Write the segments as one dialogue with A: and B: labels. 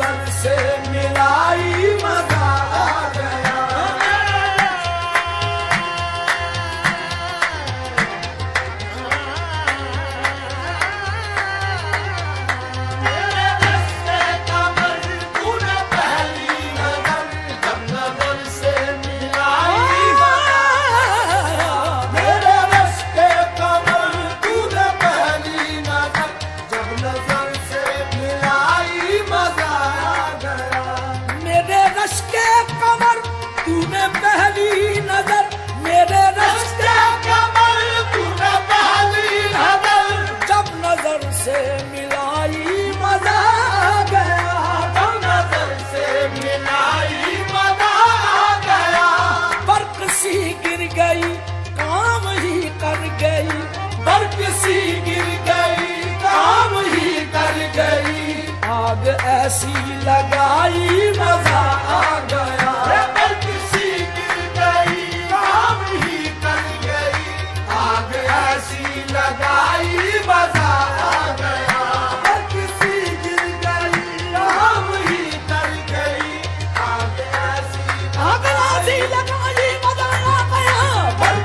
A: नजर से मिलाई मजा आ गया। आग ऐसी लगाई मजा आ गया। किसी गिर गई काम ही कर गई, आग ऐसी लगाई मजा आ गया। किसी गिर गई काम ही कर गई, आग ऐसी लगाई मजा आ गया।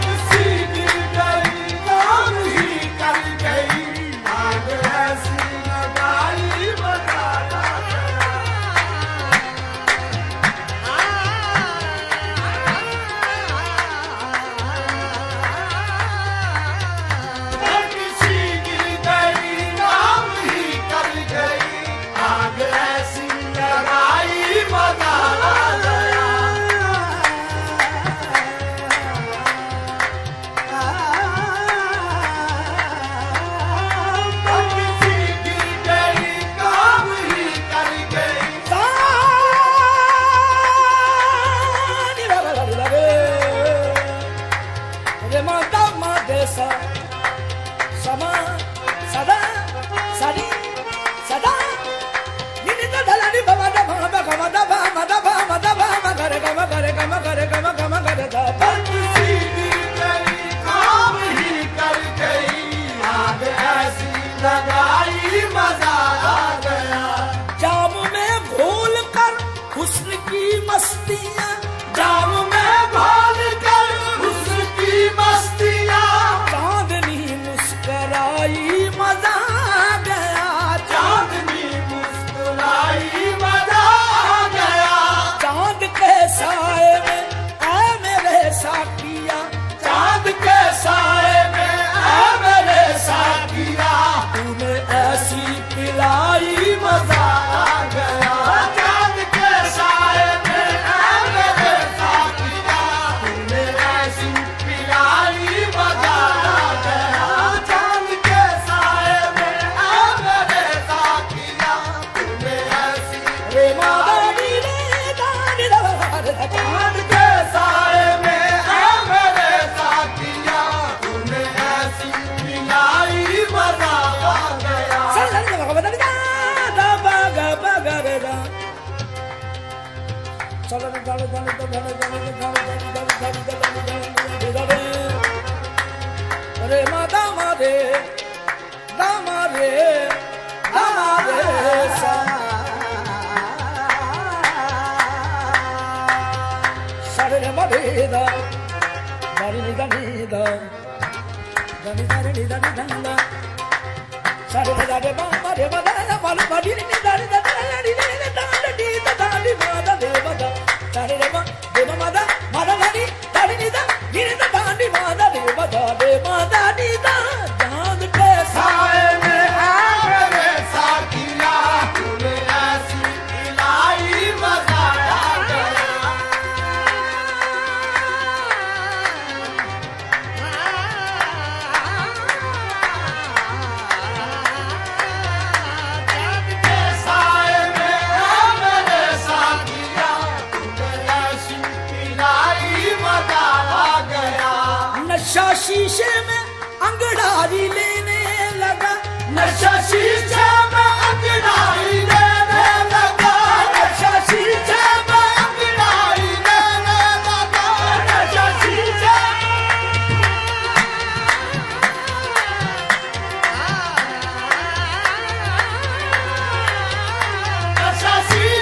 A: किसी गिर गई काम ही कर गई, आग ऐसी लगाई मजा। लगाई मजा आ गया। जाम में घोल कर हुस्न की मस्तियाँ, जाम में घोल कर हुस्न की मस्तियाँ। चांदनी मुस्कुराई मजा आ गया। चांदनी मुस्कुराई मजा आ गया। चांद के साए में ऐ मेरे साकिया, चांद के साए में ऐ मेरे साकिया। तूने ऐसी पिलाई मजा आ गया। चांद के साए में ऐ मेरे साकिया, तूने ऐसी पिलाई मजा आ गया। चांद के साए में ऐ मेरे साकिया, तूने ऐसी चांद के साए में ऐ मेरे साकिया, तूने ऐसी पिलाई मजा आ गया। अरे माता मारे दामारे दामारे सा सारे मरे दा दारी नी दा दानी दारी नी दा सारे दारे बाबा रे बाबा बाल बाडी नी दारी दा दारी नी दा दारी मादा दे बादा सारे रे बा दे मादा मादा दारी दारी नी दा गिरे दा दारी मादा दे बादा दे मादा नी दा। चांद के साए में आ मेरे साकिया, तूने ऐसी पिलाई मजा आ गया। नशा शीशे में अंगड़ाई लेने लगा, नशा शीशे में अंगड़ाई लेने लगा। नशा शीशे में अंगड़ाई लेने लगा। नशा शीशे नशा शीशे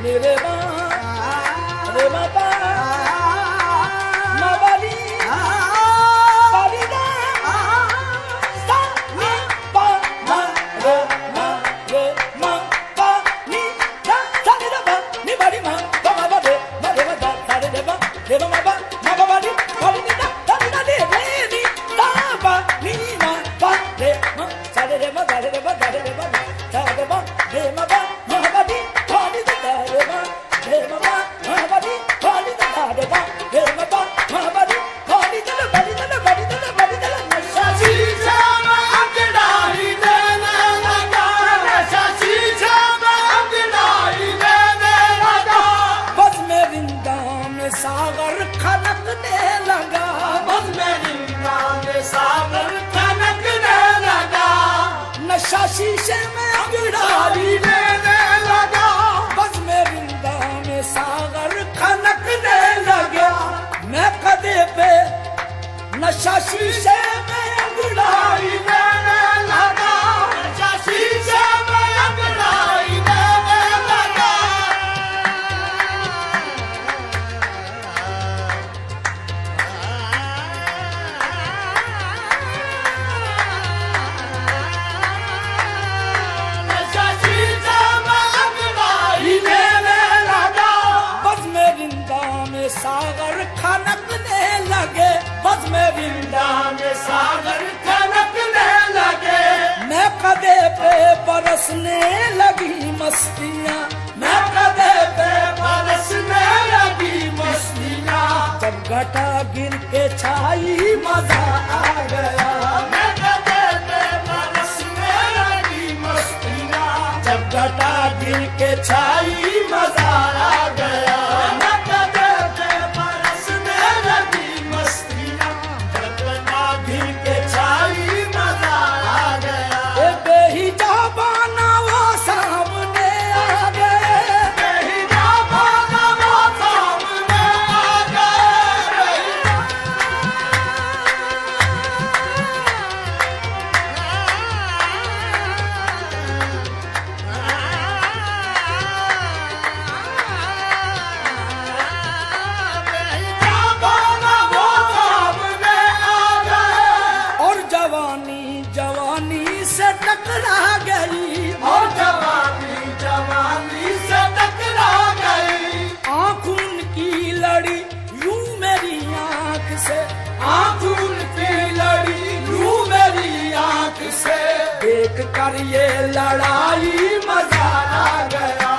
A: मेरे बा रे बाबा माबाली बाली दा सा नी पा मा रे मा पा नी दा सा रे बा नी बाली मा बा रे दा सा रे बा मा बा बाली बाली नी दा दा नी दा रे नी दा बा नी मा पा रे मा सा रे बा सा रे बा सा रे बा सा रे बा रे मा बा बाली बाली दा रे बा रे मा बा बाली बाली दा रे बा रे मा बा बाली बाली दा बाली दा बाली दा बाली दा नशा
B: शीशा में अंगड़ाई देने लगा, नशा शीशा में अंगड़ाई देने लगा।
A: बस में विंदा में सागर खनकने लगा,
B: बस में रिंगा में सागर खनकने लगा,
A: नशा शीशे में
B: अंगड़ाई देने लगा।
A: बस में विंदा में सागर खनकने लगा। मैं कदे पे नशा शीशे में अंगड़ाई
B: अंगड़ाई देने लगा, नशा शीशा में अंगड़ाई देने लगा। नशा शीशा में अंगड़ाई देने लगा।
A: बस में विंदा में सागर खनकने लगे, बस में विंदा
B: में सागर खनकने लगे,
A: मैं कदे पे बरसने लगी मस्तियाँ,
B: मैं कदे पे बरसने लगी मस्तियाँ।
A: जब घटा गिर के छाई मजा आ गया।
B: मैं कदे पे बरसने लगी मस्तियाँ,
A: जब घटा गिर के छाई
B: मजा आ गया। मैं कदे पे बरसने लगी मस्तियाँ, जब गिर के छाई मजा आ गया।
A: बेही जाबाना वो सामने आ गए,
B: कहीं ना पाना वो सामने आ गए। ना पाना वो सामने आ गए।
A: और जवानी जवानी से टकरा गई,
B: और जवानी जवानी से टकरा गई।
A: आँखों की लड़ी यूं मेरी आँख से,
B: आँखों की लड़ी यूं मेरी आँख से,
A: देख कर ये लड़ाई मजा आ गया।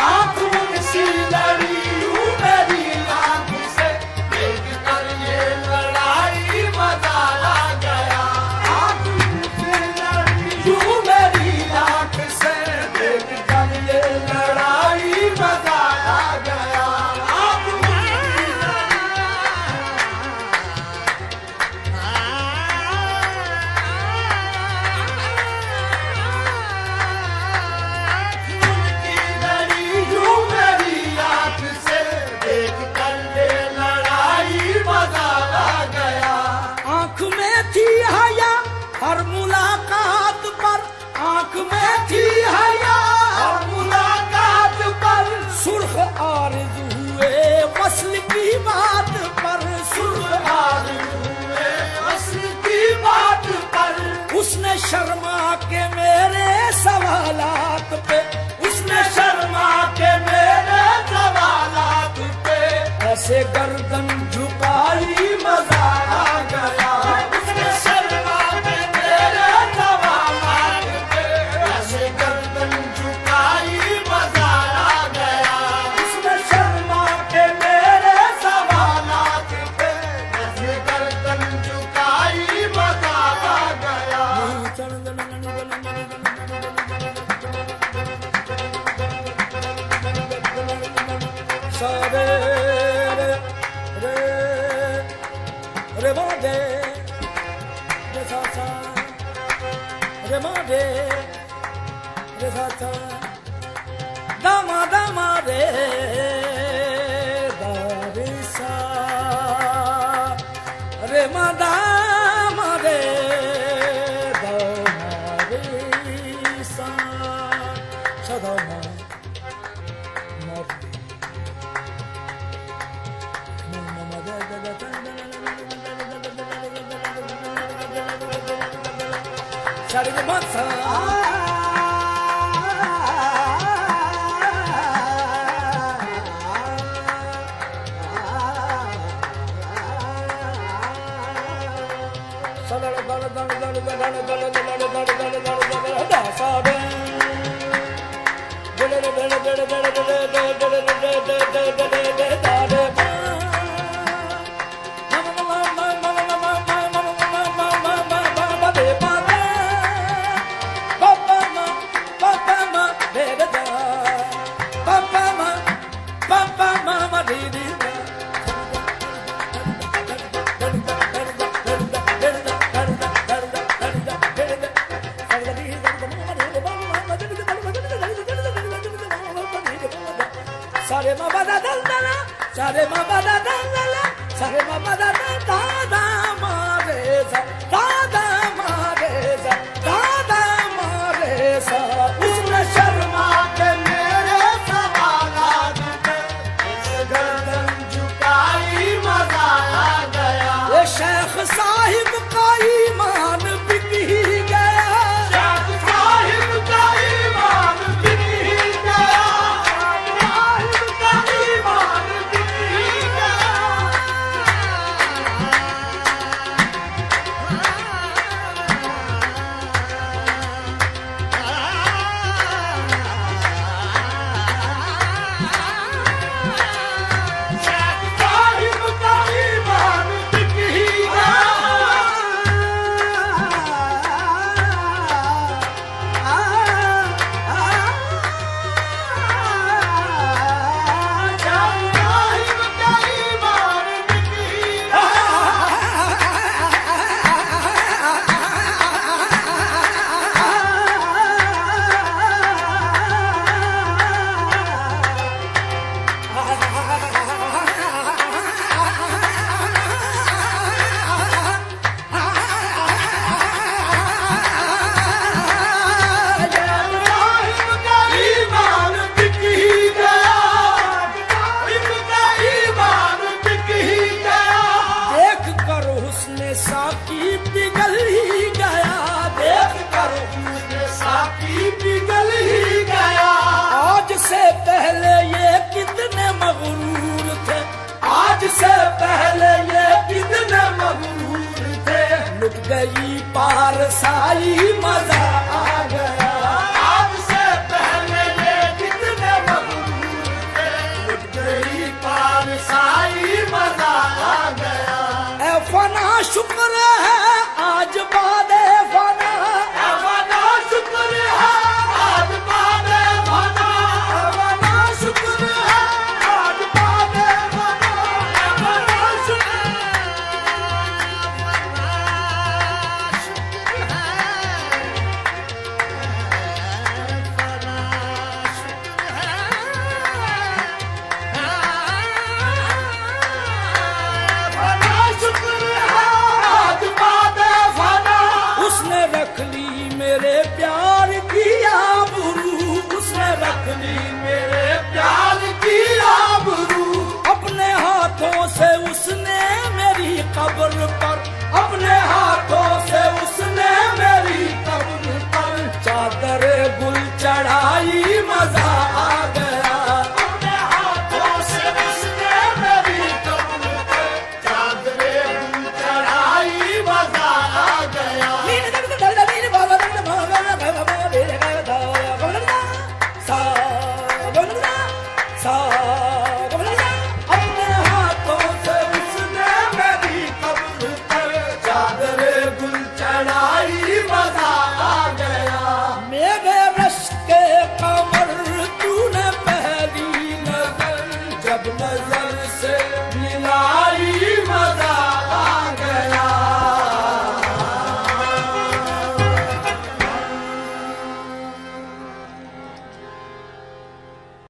B: आँखों की लड़ी यूं मेरी आँख से, देख कर ये लड़ाई मजा आ गया। आँखों की लड़ी यूं मेरी आँख से, देख कर ये लड़ाई मजा आ गया। आँखों की लड़ी यूं मेरी आँख से, देख कर ये लड़ाई मजा आ गया।
A: आँख में थी हया हर मुलाकात पर, आँख में थी हया
B: और मुलाकात पर
A: सुर्ख आरज़ू हुए वस्ल की बात पर, सुर्ख
B: हुए असली की बात पर।
A: उसने शर्मा के मेरे सवालात पे, उसने
B: शर्मा के मेरे सवालात पे
A: ऐसे गर्दन झुकाई मजा आ गया।
B: उसने शर्मा के मेरे सवालात पे ऐसे गर्दन झुकाई मजा आ गया। उसने शर्मा के मेरे सवालात पे ऐसे गर्दन झुकाई मजा आ गया।
A: सारे रे रे रे बादे रे सा सा रे बादे रे सा सा दामा दामा रे दा रे सा रे मा दामा रे दा सारे रे मासा Sare ma ba da da da da, sare ma ba da da da da, sare ma ba da da da da ma re sa, da da ma re sa, da da ma re sa.
B: उसने शर्मा के मेरे सवालात पे गर्दन झुकाई मजा आ गया
A: ये शेख साहिब का ईमान बिक ही गया
B: शेख साहिब का ईमान बिक ही गया साहिब का ईमान बिक ही गया शेख साहिब का ईमान बिक ही
A: साकी पिघल ही गया देख कर
B: साकी पिघल ही गया
A: आज से पहले ये कितने मगरूर थे
B: आज से पहले ये कितने मगरूर थे
A: लुट गई पारसाई मजा